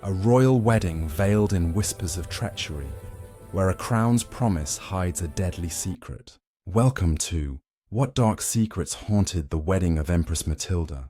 A royal wedding veiled in whispers of treachery, where a crown's promise hides a deadly secret. Welcome to What Dark Secrets Haunted the Wedding of Empress Matilda.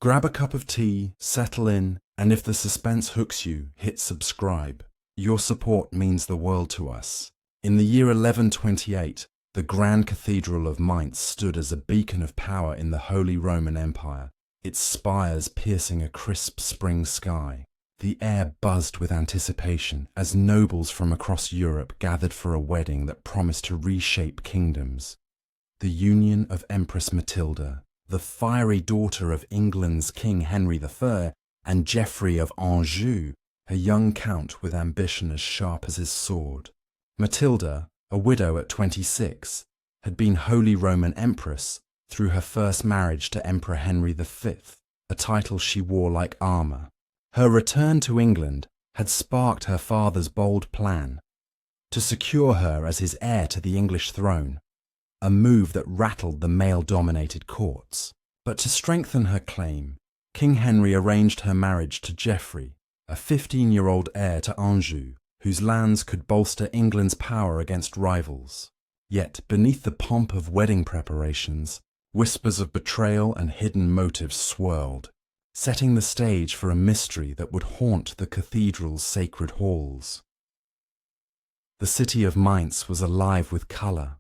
Grab a cup of tea, settle in, and if the suspense hooks you, hit subscribe. Your support means the world to us. In the year 1128, the Grand Cathedral of Mainz stood as a beacon of power in the Holy Roman Empire, its spires piercing a crisp spring sky. The air buzzed with anticipation as nobles from across Europe gathered for a wedding that promised to reshape kingdoms. The union of Empress Matilda, the fiery daughter of England's King Henry III, and Geoffrey of Anjou, a young count with ambition as sharp as his sword. Matilda, a widow at 26, had been Holy Roman Empress through her first marriage to Emperor Henry V, a title she wore like armour. Her return to England had sparked her father's bold plan to secure her as his heir to the English throne, a move that rattled the male-dominated courts. But to strengthen her claim, King Henry arranged her marriage to Geoffrey, a 15-year-old heir to Anjou, whose lands could bolster England's power against rivals. Yet beneath the pomp of wedding preparations, whispers of betrayal and hidden motives swirled, setting the stage for a mystery that would haunt the cathedral's sacred halls. The city of Mainz was alive with colour.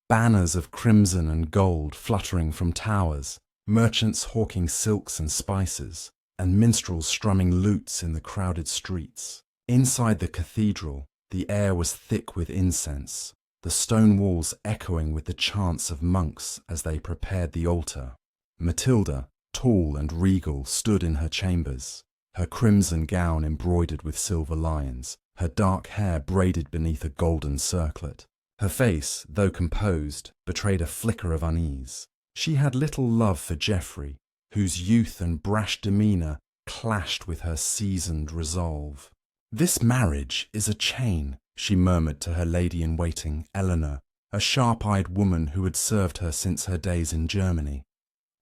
Banners of crimson and gold fluttering from towers, merchants hawking silks and spices, and minstrels strumming lutes in the crowded streets. Inside the cathedral, the air was thick with incense, the stone walls echoing with the chants of monks as they prepared the altar. Matilda, tall and regal, stood in her chambers, her crimson gown embroidered with silver lions, her dark hair braided beneath a golden circlet. Her face, though composed, betrayed a flicker of unease. She had little love for Geoffrey, whose youth and brash demeanour clashed with her seasoned resolve. "This marriage is a chain," she murmured to her lady-in-waiting, Eleanor, a sharp-eyed woman who had served her since her days in Germany.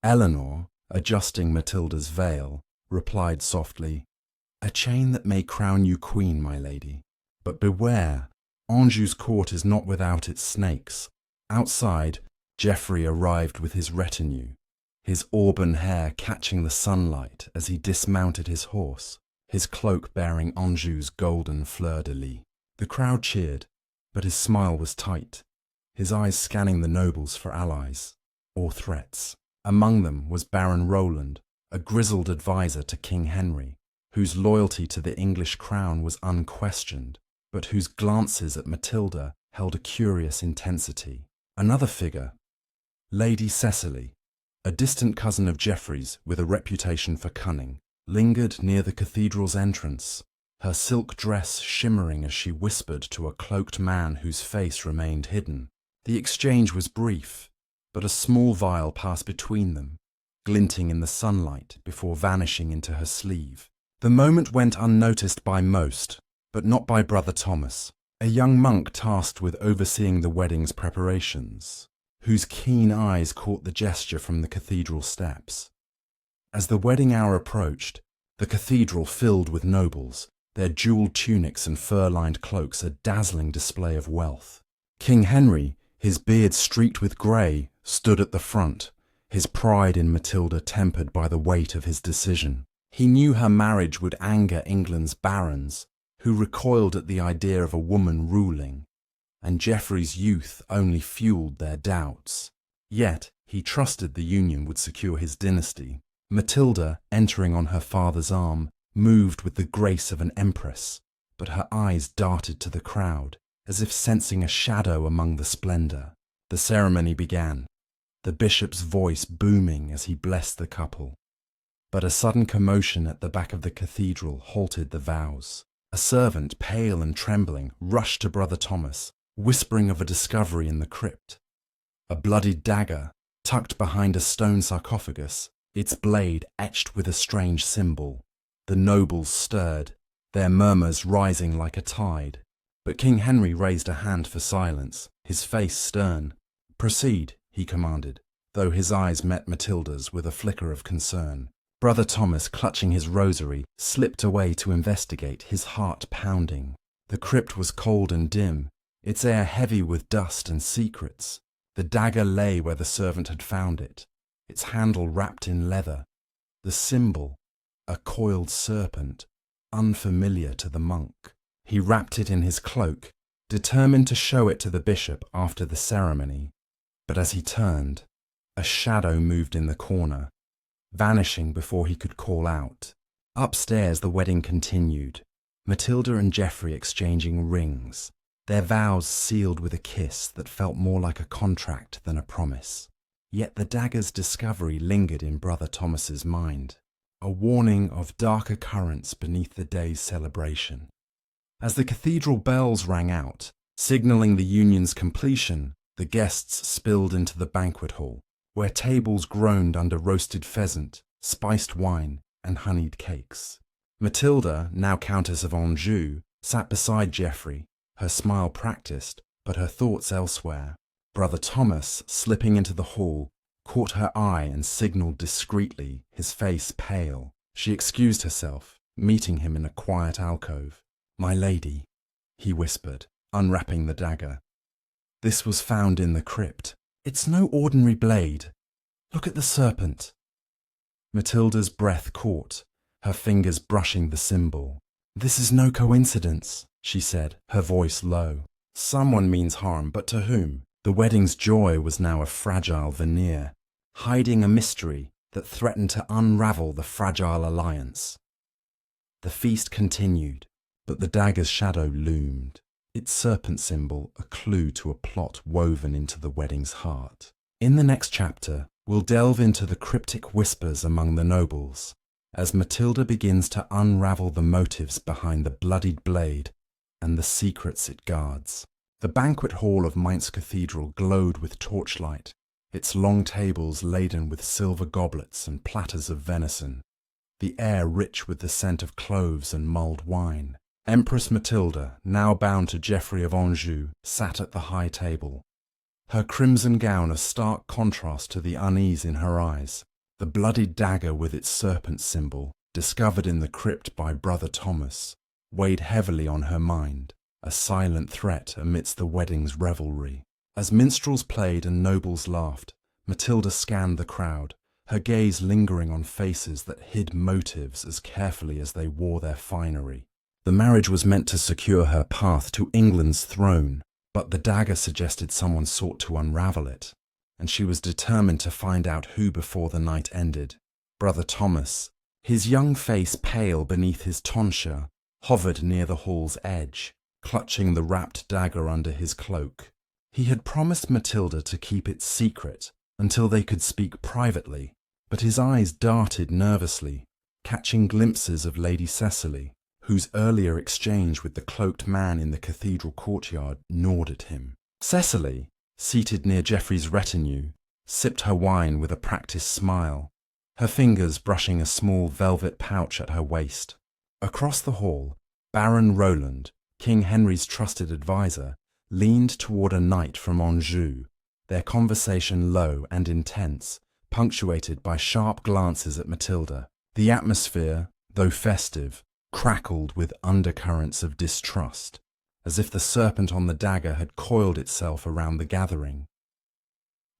Eleanor, adjusting Matilda's veil, replied softly, "A chain that may crown you queen, my lady. But beware, Anjou's court is not without its snakes." Outside, Geoffrey arrived with his retinue, his auburn hair catching the sunlight as he dismounted his horse, his cloak bearing Anjou's golden fleur-de-lis. The crowd cheered, but his smile was tight, his eyes scanning the nobles for allies or threats. Among them was Baron Roland, a grizzled advisor to King Henry, whose loyalty to the English crown was unquestioned, but whose glances at Matilda held a curious intensity. Another figure, Lady Cecily, a distant cousin of Geoffrey's with a reputation for cunning, lingered near the cathedral's entrance, her silk dress shimmering as she whispered to a cloaked man whose face remained hidden. The exchange was brief, but a small vial passed between them, glinting in the sunlight before vanishing into her sleeve. The moment went unnoticed by most, but not by Brother Thomas, a young monk tasked with overseeing the wedding's preparations, whose keen eyes caught the gesture from the cathedral steps. As the wedding hour approached, the cathedral filled with nobles, their jewelled tunics and fur-lined cloaks a dazzling display of wealth. King Henry, his beard streaked with grey, stood at the front, his pride in Matilda tempered by the weight of his decision. He knew her marriage would anger England's barons, who recoiled at the idea of a woman ruling, and Geoffrey's youth only fueled their doubts. Yet he trusted the union would secure his dynasty. Matilda, entering on her father's arm, moved with the grace of an empress, but her eyes darted to the crowd, as if sensing a shadow among the splendour. The ceremony began, the bishop's voice booming as he blessed the couple. But a sudden commotion at the back of the cathedral halted the vows. A servant, pale and trembling, rushed to Brother Thomas, whispering of a discovery in the crypt. A bloodied dagger, tucked behind a stone sarcophagus, its blade etched with a strange symbol. The nobles stirred, their murmurs rising like a tide. But King Henry raised a hand for silence, his face stern. "Proceed," he commanded, though his eyes met Matilda's with a flicker of concern. Brother Thomas, clutching his rosary, slipped away to investigate, his heart pounding. The crypt was cold and dim, its air heavy with dust and secrets. The dagger lay where the servant had found it, its handle wrapped in leather. The symbol, a coiled serpent, unfamiliar to the monk. He wrapped it in his cloak, determined to show it to the bishop after the ceremony. But as he turned, a shadow moved in the corner, vanishing before he could call out. Upstairs the wedding continued, Matilda and Geoffrey exchanging rings, their vows sealed with a kiss that felt more like a contract than a promise. Yet the dagger's discovery lingered in Brother Thomas's mind, a warning of darker currents beneath the day's celebration. As the cathedral bells rang out, signalling the union's completion, the guests spilled into the banquet hall, where tables groaned under roasted pheasant, spiced wine, and honeyed cakes. Matilda, now Countess of Anjou, sat beside Geoffrey, her smile practiced, but her thoughts elsewhere. Brother Thomas, slipping into the hall, caught her eye and signalled discreetly, his face pale. She excused herself, meeting him in a quiet alcove. "My lady," he whispered, unwrapping the dagger. "This was found in the crypt. It's no ordinary blade. Look at the serpent." Matilda's breath caught, her fingers brushing the symbol. "This is no coincidence," she said, her voice low. "Someone means harm, but to whom?" The wedding's joy was now a fragile veneer, hiding a mystery that threatened to unravel the fragile alliance. The feast continued, but the dagger's shadow loomed, its serpent symbol a clue to a plot woven into the wedding's heart. In the next chapter, we'll delve into the cryptic whispers among the nobles, as Matilda begins to unravel the motives behind the bloodied blade and the secrets it guards. The banquet hall of Mainz Cathedral glowed with torchlight, its long tables laden with silver goblets and platters of venison, the air rich with the scent of cloves and mulled wine. Empress Matilda, now bound to Geoffrey of Anjou, sat at the high table, her crimson gown a stark contrast to the unease in her eyes. The bloodied dagger with its serpent symbol, discovered in the crypt by Brother Thomas, weighed heavily on her mind, a silent threat amidst the wedding's revelry. As minstrels played and nobles laughed, Matilda scanned the crowd, her gaze lingering on faces that hid motives as carefully as they wore their finery. The marriage was meant to secure her path to England's throne, but the dagger suggested someone sought to unravel it, and she was determined to find out who before the night ended. Brother Thomas, his young face pale beneath his tonsure, hovered near the hall's edge, clutching the wrapped dagger under his cloak. He had promised Matilda to keep it secret until they could speak privately, but his eyes darted nervously, catching glimpses of Lady Cecily, whose earlier exchange with the cloaked man in the cathedral courtyard gnawed at him. Cecily, seated near Geoffrey's retinue, sipped her wine with a practised smile, her fingers brushing a small velvet pouch at her waist. Across the hall, Baron Roland, King Henry's trusted adviser, leaned toward a knight from Anjou, their conversation low and intense, punctuated by sharp glances at Matilda. The atmosphere, though festive, crackled with undercurrents of distrust, as if the serpent on the dagger had coiled itself around the gathering.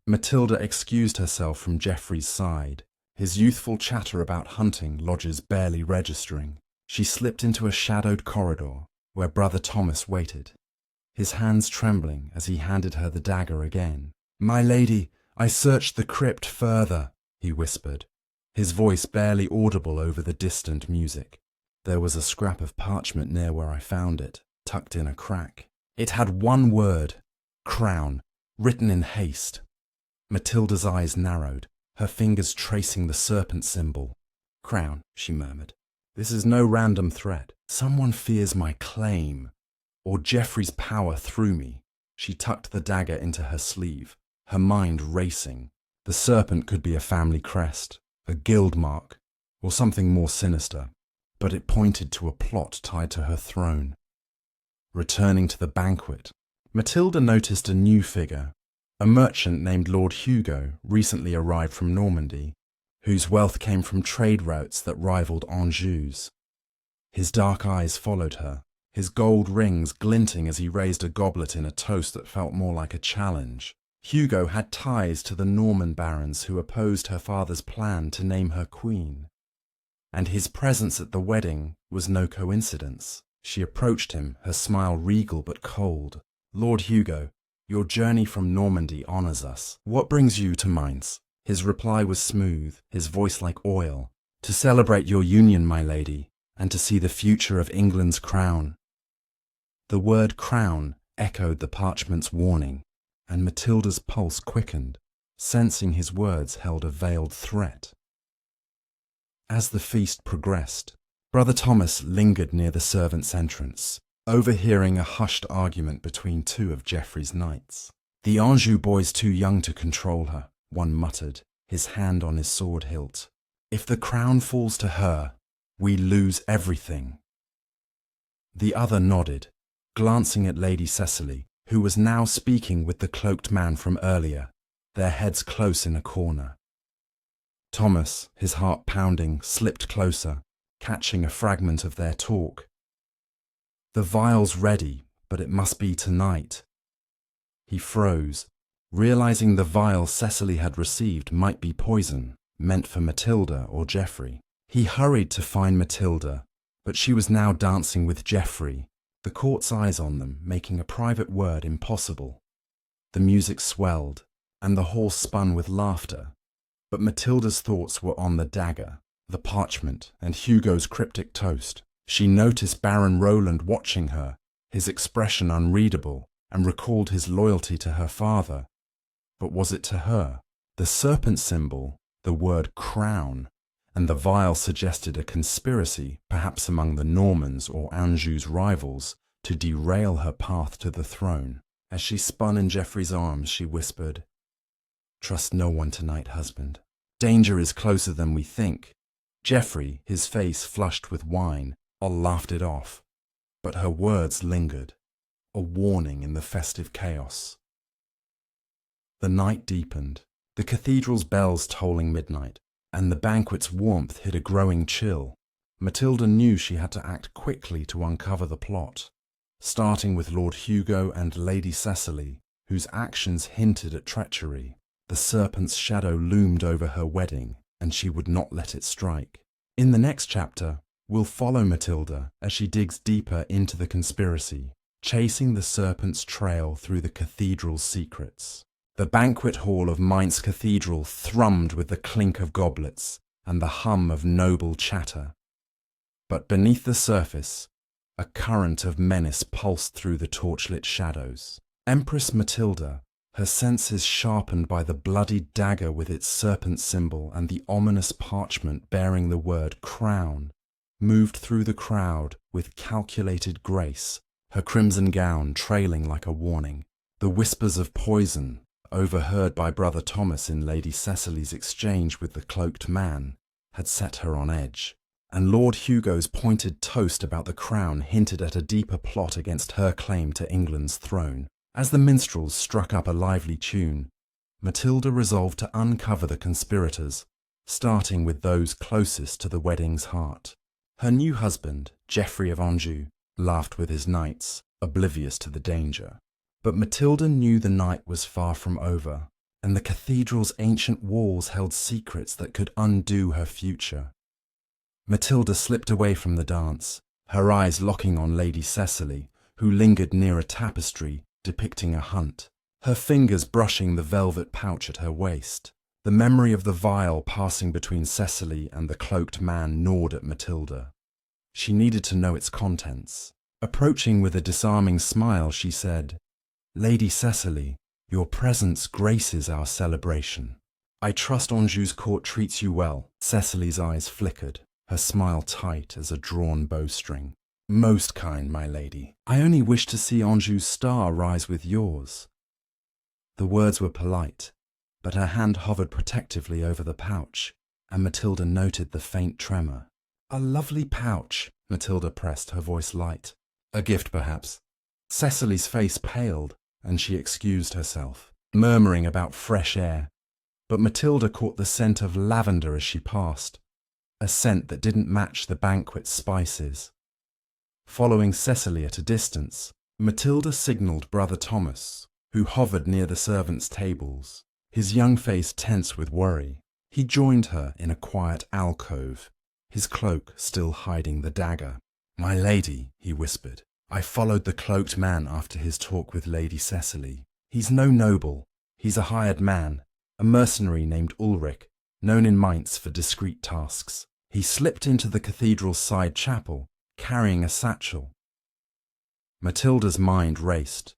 Matilda excused herself from Geoffrey's side, his youthful chatter about hunting lodges barely registering. She slipped into a shadowed corridor where Brother Thomas waited, his hands trembling as he handed her the dagger again. "My lady, I searched the crypt further," he whispered, his voice barely audible over the distant music. "There was a scrap of parchment near where I found it, tucked in a crack. It had one word, crown, written in haste." Matilda's eyes narrowed, her fingers tracing the serpent symbol. "Crown," she murmured. "This is no random threat. Someone fears my claim, or Geoffrey's power through me." She tucked the dagger into her sleeve, her mind racing. The serpent could be a family crest, a guild mark, or something more sinister, but it pointed to a plot tied to her throne. Returning to the banquet, Matilda noticed a new figure, a merchant named Lord Hugo, recently arrived from Normandy. whose wealth came from trade routes that rivaled Anjou's. His dark eyes followed her, his gold rings glinting as he raised a goblet in a toast that felt more like a challenge. Hugo had ties to the Norman barons who opposed her father's plan to name her queen. And his presence at the wedding was no coincidence. She approached him, her smile regal but cold. "Lord Hugo, your journey from Normandy honours us. What brings you to Mainz?" His reply was smooth, his voice like oil. "To celebrate your union, my lady, and to see the future of England's crown." The word crown echoed the parchment's warning, and Matilda's pulse quickened, sensing his words held a veiled threat. As the feast progressed, Brother Thomas lingered near the servants' entrance, overhearing a hushed argument between two of Geoffrey's knights. "The Anjou boy's too young to control her," one muttered, his hand on his sword hilt. "If the crown falls to her, we lose everything." The other nodded, glancing at Lady Cecily, who was now speaking with the cloaked man from earlier, their heads close in a corner. Thomas, his heart pounding, slipped closer, catching a fragment of their talk. "The vial's ready, but it must be tonight." He froze, realizing the vial Cecily had received might be poison, meant for Matilda or Geoffrey. He hurried to find Matilda, but she was now dancing with Geoffrey, the court's eyes on them, making a private word impossible. The music swelled, and the hall spun with laughter, but Matilda's thoughts were on the dagger, the parchment, and Hugo's cryptic toast. She noticed Baron Roland watching her, his expression unreadable, and recalled his loyalty to her father. But was it to her? The serpent symbol, the word crown, and the vial suggested a conspiracy, perhaps among the Normans or Anjou's rivals, to derail her path to the throne. As she spun in Geoffrey's arms, she whispered, "Trust no one tonight, husband. Danger is closer than we think." Geoffrey, his face flushed with wine, laughed it off, but her words lingered, a warning in the festive chaos. The night deepened, the cathedral's bells tolling midnight, and the banquet's warmth hid a growing chill. Matilda knew she had to act quickly to uncover the plot, starting with Lord Hugo and Lady Cecily, whose actions hinted at treachery. The serpent's shadow loomed over her wedding, and she would not let it strike. In the next chapter, we'll follow Matilda as she digs deeper into the conspiracy, chasing the serpent's trail through the cathedral's secrets. The banquet hall of Mainz Cathedral thrummed with the clink of goblets and the hum of noble chatter. But beneath the surface, a current of menace pulsed through the torchlit shadows. Empress Matilda, her senses sharpened by the bloody dagger with its serpent symbol and the ominous parchment bearing the word crown, moved through the crowd with calculated grace, her crimson gown trailing like a warning. The whispers of poison, overheard by Brother Thomas in Lady Cecily's exchange with the cloaked man, had set her on edge, and Lord Hugo's pointed toast about the crown hinted at a deeper plot against her claim to England's throne. As the minstrels struck up a lively tune, Matilda resolved to uncover the conspirators, starting with those closest to the wedding's heart. Her new husband, Geoffrey of Anjou, laughed with his knights, oblivious to the danger. But Matilda knew the night was far from over, and the cathedral's ancient walls held secrets that could undo her future. Matilda slipped away from the dance, her eyes locking on Lady Cecily, who lingered near a tapestry depicting a hunt, her fingers brushing the velvet pouch at her waist. The memory of the vial passing between Cecily and the cloaked man gnawed at Matilda. She needed to know its contents. Approaching with a disarming smile, she said, "Lady Cecily, your presence graces our celebration. I trust Anjou's court treats you well." Cecily's eyes flickered, her smile tight as a drawn bowstring. "Most kind, my lady. I only wish to see Anjou's star rise with yours." The words were polite, but her hand hovered protectively over the pouch, and Matilda noted the faint tremor. "A lovely pouch," Matilda pressed, her voice light. "A gift, perhaps." Cecily's face paled, and she excused herself, murmuring about fresh air. but Matilda caught the scent of lavender as she passed, a scent that didn't match the banquet's spices. Following Cecily at a distance, Matilda signalled Brother Thomas, who hovered near the servants' tables, his young face tense with worry. He joined her in a quiet alcove, his cloak still hiding the dagger. "My lady," he whispered, "I followed the cloaked man after his talk with Lady Cecily. He's no noble. He's a hired man, a mercenary named Ulrich, known in Mainz for discreet tasks. He slipped into the cathedral's side chapel, carrying a satchel." Matilda's mind raced.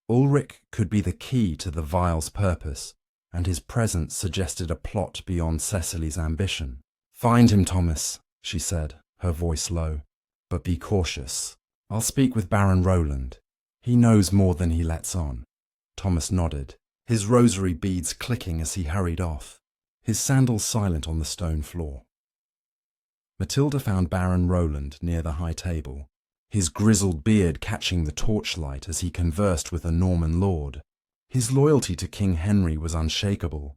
Ulrich could be the key to the vial's purpose, and his presence suggested a plot beyond Cecily's ambition. "Find him, Thomas," she said, her voice low. "But be cautious. I'll speak with Baron Roland. He knows more than he lets on." Thomas nodded, his rosary beads clicking as he hurried off, his sandals silent on the stone floor. Matilda found Baron Roland near the high table, his grizzled beard catching the torchlight as he conversed with a Norman lord. His loyalty to King Henry was unshakable,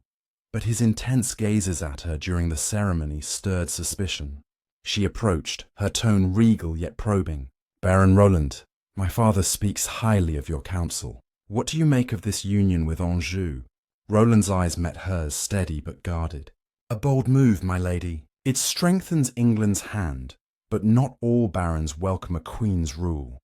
but his intense gazes at her during the ceremony stirred suspicion. She approached, her tone regal yet probing. "Baron Roland, my father speaks highly of your counsel. What do you make of this union with Anjou?" Roland's eyes met hers, steady but guarded. "A bold move, my lady. It strengthens England's hand, but not all barons welcome a queen's rule."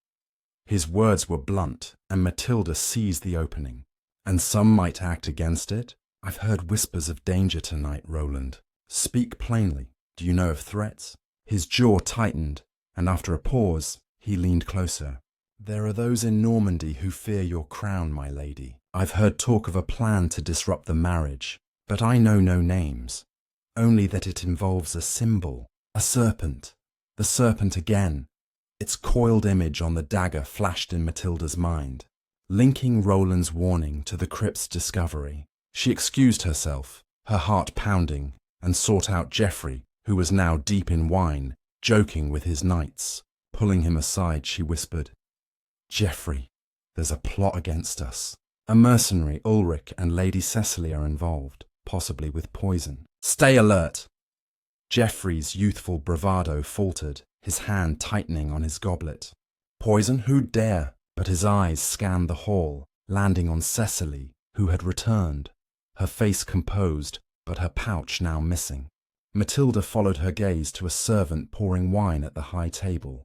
His words were blunt, and Matilda seized the opening. "And some might act against it? I've heard whispers of danger tonight, Roland. Speak plainly. Do you know of threats?" His jaw tightened, and after a pause, he leaned closer. "There are those in Normandy who fear your crown, my lady. I've heard talk of a plan to disrupt the marriage, but I know no names. Only that it involves a symbol, a serpent. The serpent again." Its coiled image on the dagger flashed in Matilda's mind, linking Roland's warning to the crypt's discovery. She excused herself, her heart pounding, and sought out Geoffrey, who was now deep in wine, joking with his knights. Pulling him aside, she whispered, "Geoffrey, there's a plot against us. A mercenary, Ulrich, and Lady Cecily are involved, possibly with poison. Stay alert." Geoffrey's youthful bravado faltered, his hand tightening on his goblet. "Poison? Who'd dare?" But his eyes scanned the hall, landing on Cecily, who had returned, her face composed, but her pouch now missing. Matilda followed her gaze to a servant pouring wine at the high table.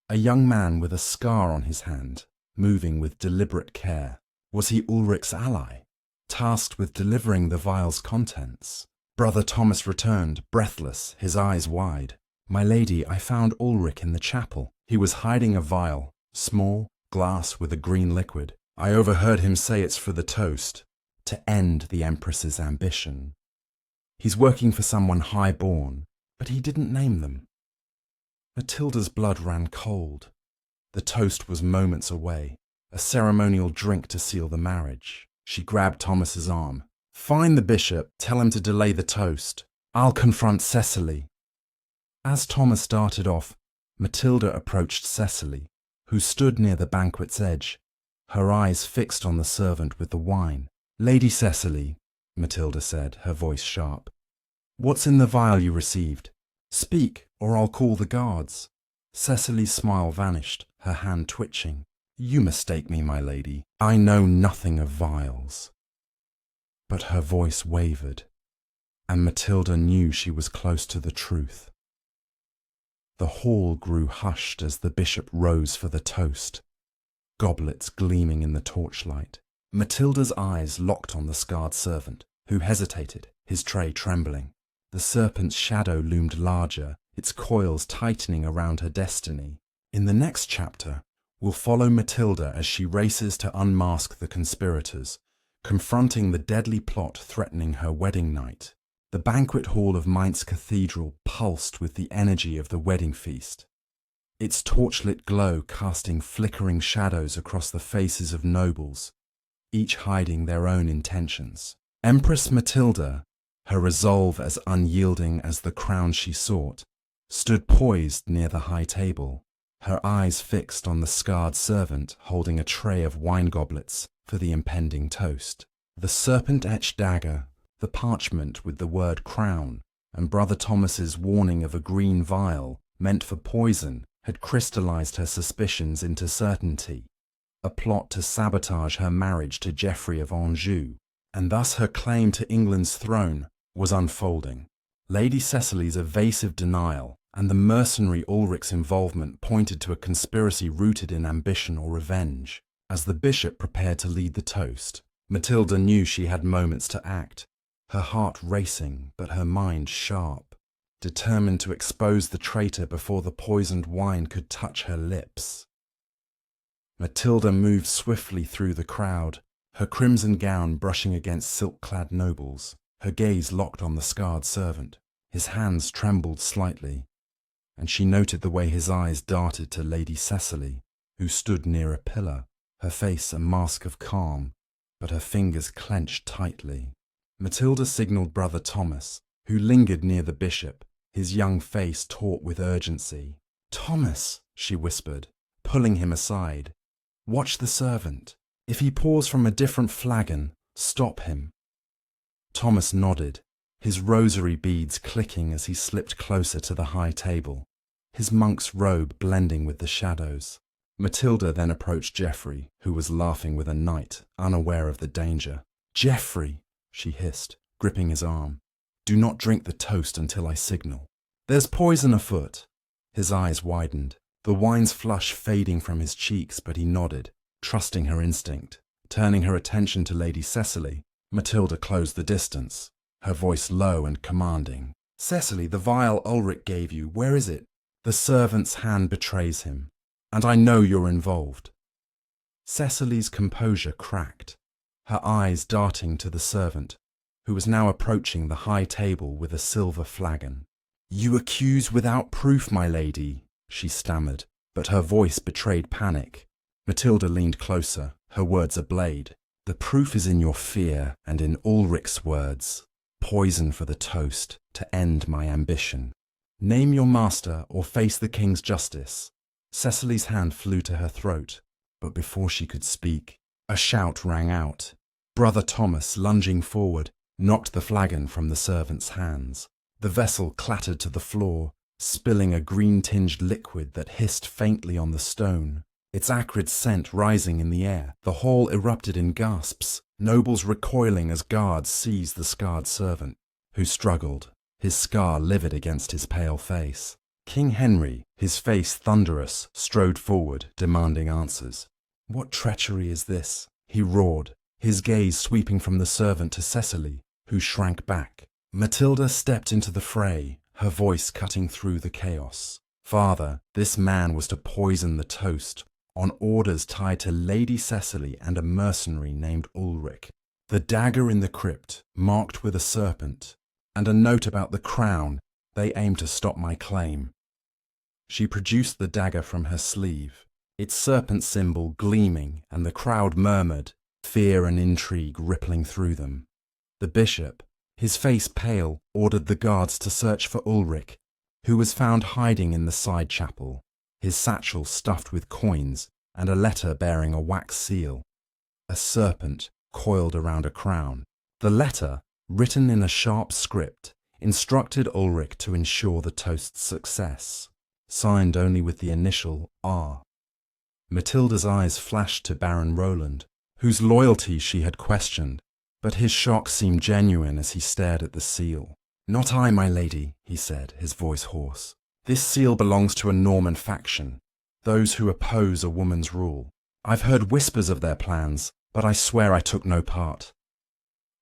A young man with a scar on his hand, moving with deliberate care. Was he Ulrich's ally, tasked with delivering the vial's contents? Brother Thomas returned, breathless, his eyes wide. "My lady, I found Ulrich in the chapel. He was hiding a vial, small, glass with a green liquid. I overheard him say it's for the toast, to end the Empress's ambition. He's working for someone high-born, but he didn't name them." Matilda's blood ran cold. The toast was moments away, a ceremonial drink to seal the marriage. She grabbed Thomas's arm. "Find the bishop, tell him to delay the toast. I'll confront Cecily." As Thomas started off, Matilda approached Cecily, who stood near the banquet's edge, her eyes fixed on the servant with the wine. "Lady Cecily," Matilda said, her voice sharp, "what's in the vial you received? Speak, or I'll call the guards." Cecily's smile vanished, her hand twitching. "You mistake me, my lady. I know nothing of vials." But her voice wavered, and Matilda knew she was close to the truth. The hall grew hushed as the bishop rose for the toast, goblets gleaming in the torchlight. Matilda's eyes locked on the scarred servant, who hesitated, his tray trembling. The serpent's shadow loomed larger, its coils tightening around her destiny. In the next chapter, we'll follow Matilda as she races to unmask the conspirators, confronting the deadly plot threatening her wedding night. The banquet hall of Mainz Cathedral pulsed with the energy of the wedding feast, its torchlit glow casting flickering shadows across the faces of nobles, each hiding their own intentions. Empress Matilda, her resolve as unyielding as the crown she sought, stood poised near the high table, her eyes fixed on the scarred servant holding a tray of wine goblets for the impending toast. The serpent-etched dagger, The parchment with the word crown and Brother Thomas's warning of a green vial meant for poison had crystallized her suspicions into certainty. A plot to sabotage her marriage to Geoffrey of Anjou, and thus her claim to England's throne, was unfolding. Lady Cecily's evasive denial and the mercenary Ulrich's involvement pointed to a conspiracy rooted in ambition or revenge. As the bishop prepared to lead the toast, Matilda knew she had moments to act, her heart racing but her mind sharp, determined to expose the traitor before the poisoned wine could touch her lips. Matilda moved swiftly through the crowd, her crimson gown brushing against silk-clad nobles, her gaze locked on the scarred servant. His hands trembled slightly, and she noted the way his eyes darted to Lady Cecily, who stood near a pillar, her face a mask of calm, but her fingers clenched tightly. Matilda signalled Brother Thomas, who lingered near the bishop, his young face taut with urgency. "Thomas," she whispered, pulling him aside. "Watch the servant. If he pours from a different flagon, stop him." Thomas nodded, his rosary beads clicking as he slipped closer to the high table, his monk's robe blending with the shadows. Matilda then approached Geoffrey, who was laughing with a knight, unaware of the danger. "Geoffrey," she hissed, gripping his arm, "do not drink the toast until I signal. There's poison afoot." His eyes widened, the wine's flush fading from his cheeks, but he nodded, trusting her instinct. Turning her attention to Lady Cecily, Matilda closed the distance, her voice low and commanding. "Cecily, the vial Ulrich gave you, where is it? The servant's hand betrays him, and I know you're involved." Cecily's composure cracked, her eyes darting to the servant, who was now approaching the high table with a silver flagon. "You accuse without proof, my lady," she stammered, but her voice betrayed panic. Matilda leaned closer, her words a blade. "The proof is in your fear and in Ulrich's words. Poison for the toast, to end my ambition. Name your master or face the king's justice." Cecily's hand flew to her throat, but before she could speak, a shout rang out. Brother Thomas, lunging forward, knocked the flagon from the servant's hands. The vessel clattered to the floor, spilling a green-tinged liquid that hissed faintly on the stone, its acrid scent rising in the air. The hall erupted in gasps, nobles recoiling as guards seized the scarred servant, who struggled, his scar livid against his pale face. King Henry, his face thunderous, strode forward, demanding answers. "What treachery is this?" he roared, his gaze sweeping from the servant to Cecily, who shrank back. Matilda stepped into the fray, her voice cutting through the chaos. "Father, this man was to poison the toast, on orders tied to Lady Cecily and a mercenary named Ulrich. The dagger in the crypt, marked with a serpent, and a note about the crown, they aimed to stop my claim." She produced the dagger from her sleeve, its serpent symbol gleaming, and the crowd murmured, fear and intrigue rippling through them. The bishop, his face pale, ordered the guards to search for Ulrich, who was found hiding in the side chapel, his satchel stuffed with coins and a letter bearing a wax seal. A serpent coiled around a crown. The letter, written in a sharp script, instructed Ulrich to ensure the toast's success, signed only with the initial R. Matilda's eyes flashed to Baron Roland, whose loyalty she had questioned, but his shock seemed genuine as he stared at the seal. "Not I, my lady," he said, his voice hoarse. "This seal belongs to a Norman faction, those who oppose a woman's rule. I've heard whispers of their plans, but I swear I took no part."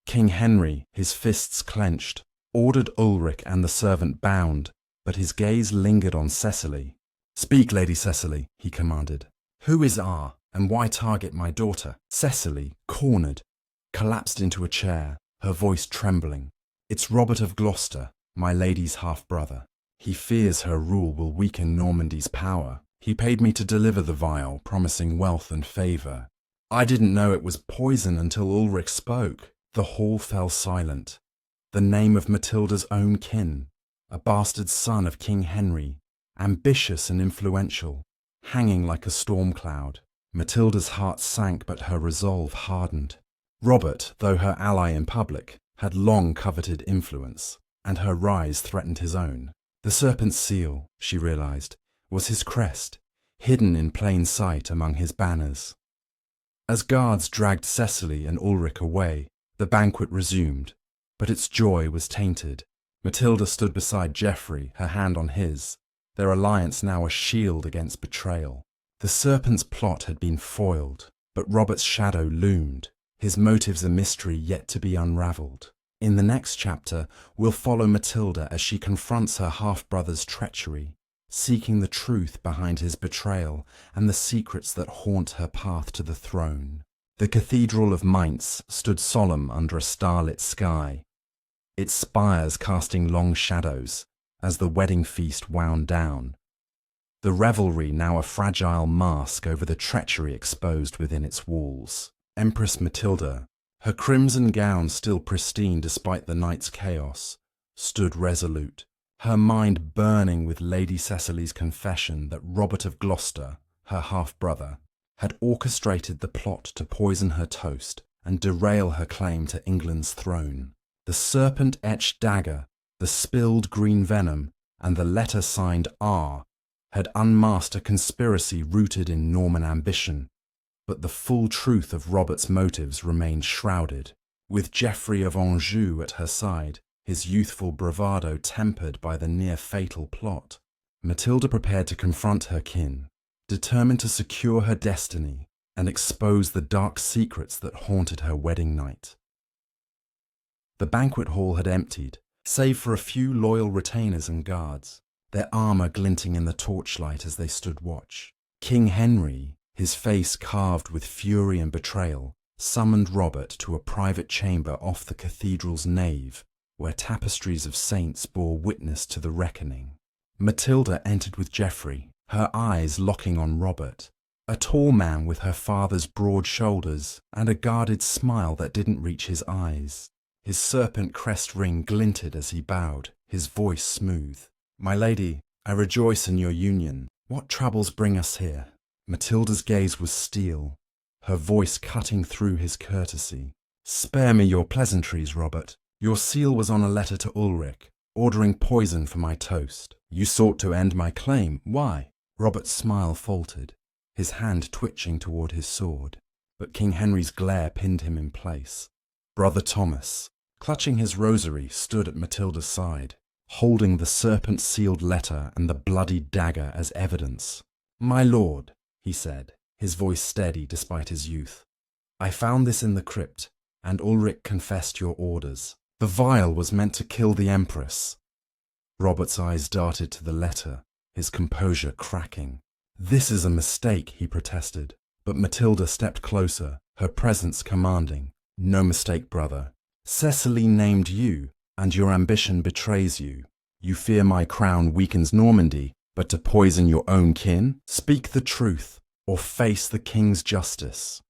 King Henry, his fists clenched, ordered Ulrich and the servant bound, but his gaze lingered on Cecily. "Speak, Lady Cecily," he commanded. "Who is R, and why target my daughter?" Cecily, cornered, collapsed into a chair, her voice trembling. "It's Robert of Gloucester, my lady's half-brother. He fears her rule will weaken Normandy's power. He paid me to deliver the vial, promising wealth and favour. I didn't know it was poison until Ulrich spoke." The hall fell silent. The name of Matilda's own kin, a bastard son of King Henry, ambitious and influential, hanging like a storm cloud. Matilda's heart sank, but her resolve hardened. Robert, though her ally in public, had long coveted influence, and her rise threatened his own. The serpent's seal, she realized, was his crest, hidden in plain sight among his banners. As guards dragged Cecily and Ulrich away, the banquet resumed, but its joy was tainted. Matilda stood beside Geoffrey, her hand on his, their alliance now a shield against betrayal. The serpent's plot had been foiled, but Robert's shadow loomed, his motives a mystery yet to be unravelled. In the next chapter, we'll follow Matilda as she confronts her half-brother's treachery, seeking the truth behind his betrayal and the secrets that haunt her path to the throne. The Cathedral of Mainz stood solemn under a starlit sky, its spires casting long shadows as the wedding feast wound down. The revelry now a fragile mask over the treachery exposed within its walls. Empress Matilda, her crimson gown still pristine despite the night's chaos, stood resolute, her mind burning with Lady Cecily's confession that Robert of Gloucester, her half-brother, had orchestrated the plot to poison her toast and derail her claim to England's throne. The serpent-etched dagger, the spilled green venom, and the letter signed R had unmasked a conspiracy rooted in Norman ambition, but the full truth of Robert's motives remained shrouded. With Geoffrey of Anjou at her side, his youthful bravado tempered by the near-fatal plot, Matilda prepared to confront her kin, determined to secure her destiny and expose the dark secrets that haunted her wedding night. The banquet hall had emptied, save for a few loyal retainers and guards, their armour glinting in the torchlight as they stood watch. King Henry, his face carved with fury and betrayal, summoned Robert to a private chamber off the cathedral's nave, where tapestries of saints bore witness to the reckoning. Matilda entered with Geoffrey, her eyes locking on Robert, a tall man with her father's broad shoulders and a guarded smile that didn't reach his eyes. His serpent crest ring glinted as he bowed, his voice smooth. "My lady, I rejoice in your union. What troubles bring us here?" Matilda's gaze was steel, her voice cutting through his courtesy. "Spare me your pleasantries, Robert. Your seal was on a letter to Ulrich, ordering poison for my toast. You sought to end my claim. Why?" Robert's smile faltered, his hand twitching toward his sword, but King Henry's glare pinned him in place. Brother Thomas, clutching his rosary, stood at Matilda's side, holding the serpent-sealed letter and the bloody dagger as evidence. "My lord," he said, his voice steady despite his youth, "I found this in the crypt, and Ulrich confessed your orders. The vial was meant to kill the Empress." Robert's eyes darted to the letter, his composure cracking. "This is a mistake," he protested, but Matilda stepped closer, her presence commanding. "No mistake, brother. Cecily named you, and your ambition betrays you. You fear my crown weakens Normandy, but to poison your own kin? Speak the truth, or face the king's justice."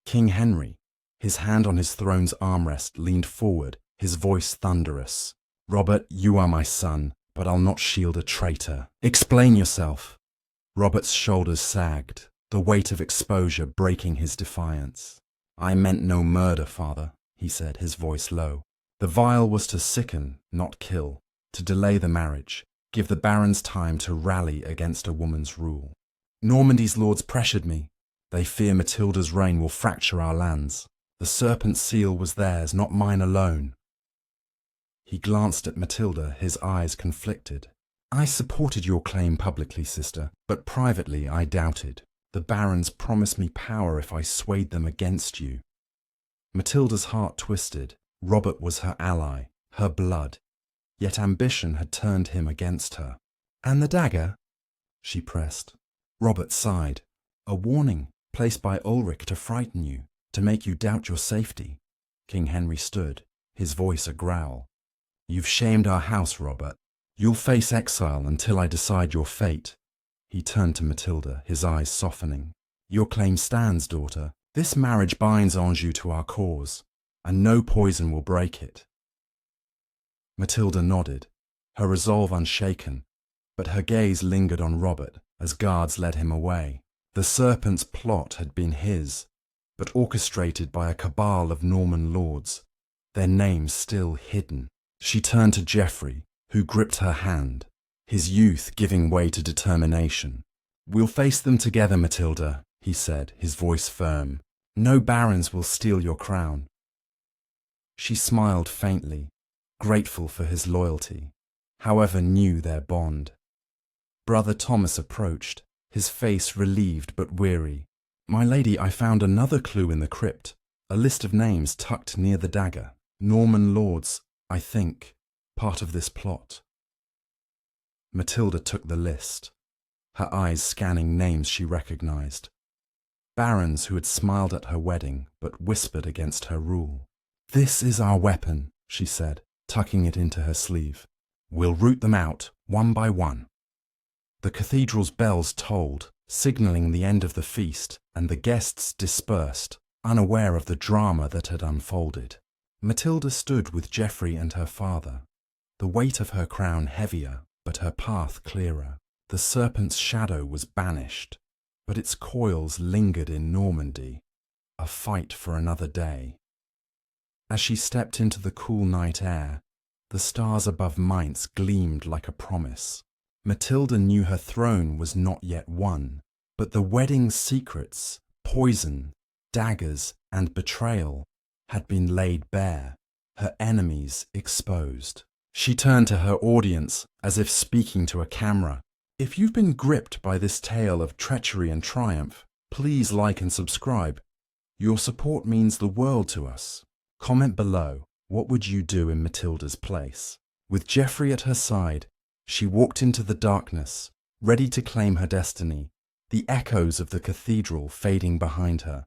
King Henry, his hand on his throne's armrest, leaned forward, his voice thunderous. "Robert, you are my son, but I'll not shield a traitor. Explain yourself." Robert's shoulders sagged, the weight of exposure breaking his defiance. "I meant no murder, father," he said, his voice low. "The vial was to sicken, not kill, to delay the marriage, give the barons time to rally against a woman's rule. Normandy's lords pressured me. They fear Matilda's reign will fracture our lands. The serpent seal was theirs, not mine alone." He glanced at Matilda, his eyes conflicted. "I supported your claim publicly, sister, but privately I doubted. The barons promised me power if I swayed them against you." Matilda's heart twisted. Robert was her ally, her blood, yet ambition had turned him against her. "And the dagger?" she pressed. Robert sighed. "A warning placed by Ulrich to frighten you, to make you doubt your safety." King Henry stood, his voice a growl. "You've shamed our house, Robert. You'll face exile until I decide your fate." He turned to Matilda, his eyes softening. "Your claim stands, daughter. This marriage binds Anjou to our cause, and no poison will break it." Matilda nodded, her resolve unshaken, but her gaze lingered on Robert as guards led him away. The serpent's plot had been his, but orchestrated by a cabal of Norman lords, their names still hidden. She turned to Geoffrey, who gripped her hand, his youth giving way to determination. "We'll face them together, Matilda," he said, his voice firm. "No barons will steal your crown." She smiled faintly, grateful for his loyalty, however new their bond. Brother Thomas approached, his face relieved but weary. "My lady, I found another clue in the crypt, a list of names tucked near the dagger. Norman lords, I think, part of this plot." Matilda took the list, her eyes scanning names she recognized. Barons who had smiled at her wedding but whispered against her rule. "This is our weapon," she said, tucking it into her sleeve. "We'll root them out, one by one." The cathedral's bells tolled, signaling the end of the feast, and the guests dispersed, unaware of the drama that had unfolded. Matilda stood with Geoffrey and her father, the weight of her crown heavier, but her path clearer. The serpent's shadow was banished, but its coils lingered in Normandy, a fight for another day. As she stepped into the cool night air, the stars above Mainz gleamed like a promise. Matilda knew her throne was not yet won, but the wedding's secrets, poison, daggers, and betrayal had been laid bare, her enemies exposed. She turned to her audience as if speaking to a camera. "If you've been gripped by this tale of treachery and triumph, please like and subscribe. Your support means the world to us. Comment below, what would you do in Matilda's place?" With Geoffrey at her side, she walked into the darkness, ready to claim her destiny, the echoes of the cathedral fading behind her.